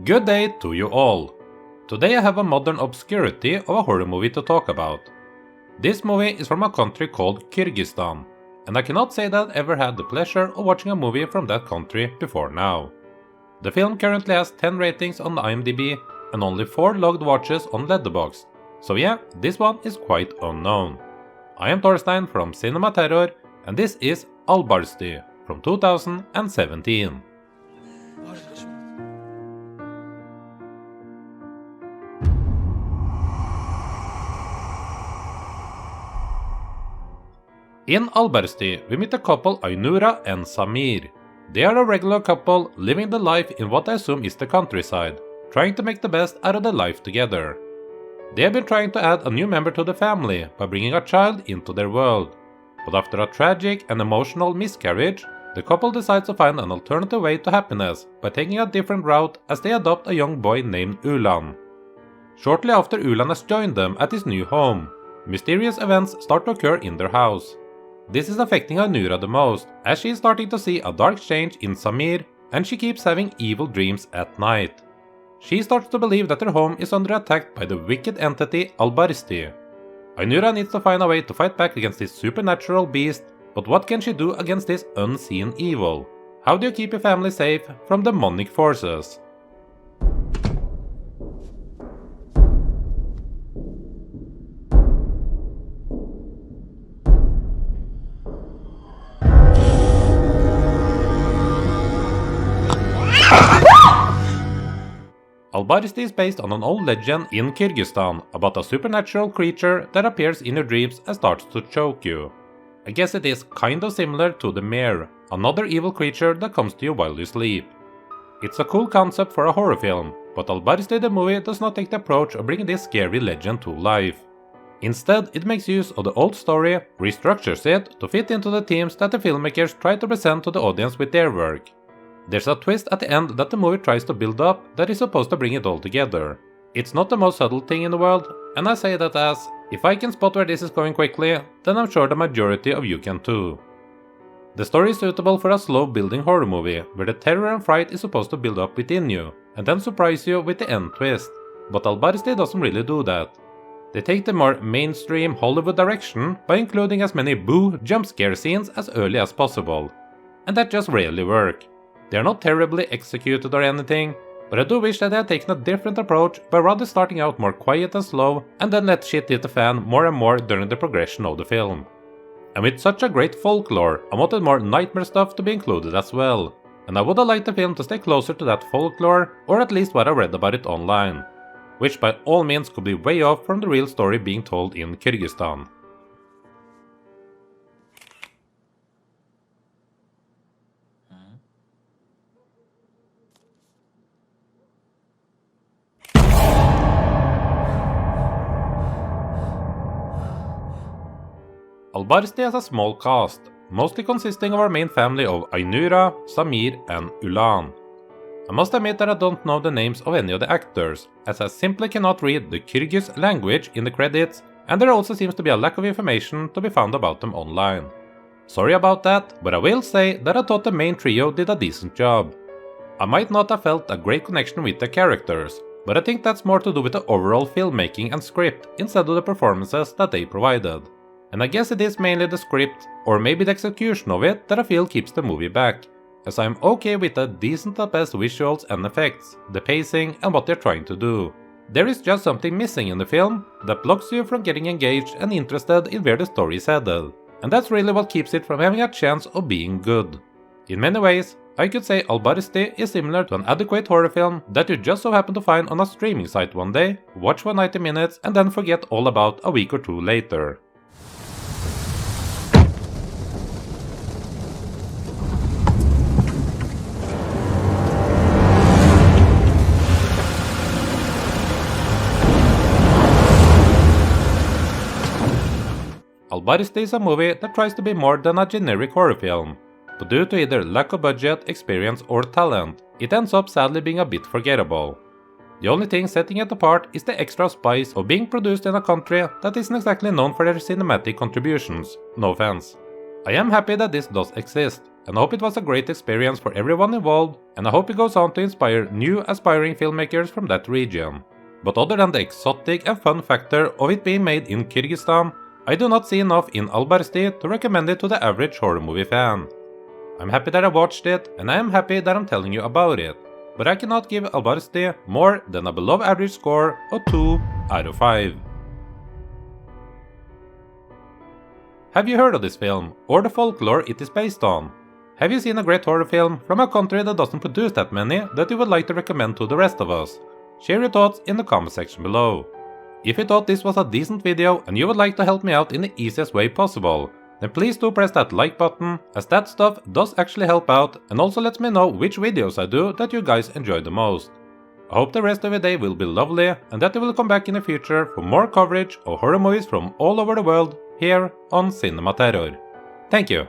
Good day to you all! Today I have a modern obscurity of a horror movie to talk about. This movie is from a country called Kyrgyzstan, and I cannot say that I ever had the pleasure of watching a movie from that country before now. The film currently has 10 ratings on IMDb and only 4 logged watches on Letterboxd, so yeah, this one is quite unknown. I am Torstein from CinemaTerror, and this is Albarsty from 2017. In Albarsty, we meet the couple Ainura and Samir. They are a regular couple living the life in what I assume is the countryside, trying to make the best out of their life together. They have been trying to add a new member to the family by bringing a child into their world. But after a tragic and emotional miscarriage, the couple decides to find an alternative way to happiness by taking a different route as they adopt a young boy named Ulan. Shortly after Ulan has joined them at his new home, mysterious events start to occur in their house. This is affecting Ainura the most, as she is starting to see a dark change in Samir, and she keeps having evil dreams at night. She starts to believe that her home is under attack by the wicked entity Albarsty. Ainura needs to find a way to fight back against this supernatural beast, but what can she do against this unseen evil? How do you keep your family safe from demonic forces? Albarsty is based on an old legend in Kyrgyzstan about a supernatural creature that appears in your dreams and starts to choke you. I guess it is kind of similar to the Mare, another evil creature that comes to you while you sleep. It's a cool concept for a horror film, but Albarsty the movie does not take the approach of bringing this scary legend to life. Instead, it makes use of the old story, restructures it to fit into the themes that the filmmakers try to present to the audience with their work. There's a twist at the end that the movie tries to build up that is supposed to bring it all together. It's not the most subtle thing in the world, and I say that as, if I can spot where this is going quickly, then I'm sure the majority of you can too. The story is suitable for a slow building horror movie, where the terror and fright is supposed to build up within you, and then surprise you with the end twist, but Albarsty doesn't really do that. They take the more mainstream Hollywood direction by including as many boo jump scare scenes as early as possible, and that just rarely work. They are not terribly executed or anything, but I do wish that they had taken a different approach by rather starting out more quiet and slow and then let shit hit the fan more and more during the progression of the film. And with such a great folklore, I wanted more nightmare stuff to be included as well, and I would have liked the film to stay closer to that folklore, or at least what I read about it online, which by all means could be way off from the real story being told in Kyrgyzstan. Albarsty has a small cast, mostly consisting of our main family of Ainura, Samir and Ulan. I must admit that I don't know the names of any of the actors, as I simply cannot read the Kyrgyz language in the credits, and there also seems to be a lack of information to be found about them online. Sorry about that, but I will say that I thought the main trio did a decent job. I might not have felt a great connection with the characters, but I think that's more to do with the overall filmmaking and script instead of the performances that they provided. And I guess it is mainly the script, or maybe the execution of it, that I feel keeps the movie back, as I'm okay with the decent at best visuals and effects, the pacing and what they're trying to do. There is just something missing in the film that blocks you from getting engaged and interested in where the story is headed, and that's really what keeps it from having a chance of being good. In many ways, I could say Albarsty is similar to an adequate horror film that you just so happen to find on a streaming site one day, watch for 90 minutes and then forget all about a week or two later. Albarsty is a movie that tries to be more than a generic horror film, but due to either lack of budget, experience or talent, it ends up sadly being a bit forgettable. The only thing setting it apart is the extra spice of being produced in a country that isn't exactly known for their cinematic contributions, no offense. I am happy that this does exist, and I hope it was a great experience for everyone involved, and I hope it goes on to inspire new aspiring filmmakers from that region. But other than the exotic and fun factor of it being made in Kyrgyzstan, I do not see enough in Albarsty to recommend it to the average horror movie fan. I'm happy that I watched it, and I am happy that I'm telling you about it, but I cannot give Albarsty more than a below average score of 2 out of 5. Have you heard of this film, or the folklore it is based on? Have you seen a great horror film from a country that doesn't produce that many that you would like to recommend to the rest of us? Share your thoughts in the comment section below. If you thought this was a decent video and you would like to help me out in the easiest way possible, then please do press that like button, as that stuff does actually help out and also lets me know which videos I do that you guys enjoy the most. I hope the rest of your day will be lovely and that you will come back in the future for more coverage of horror movies from all over the world here on CinemaTerror. Thank you!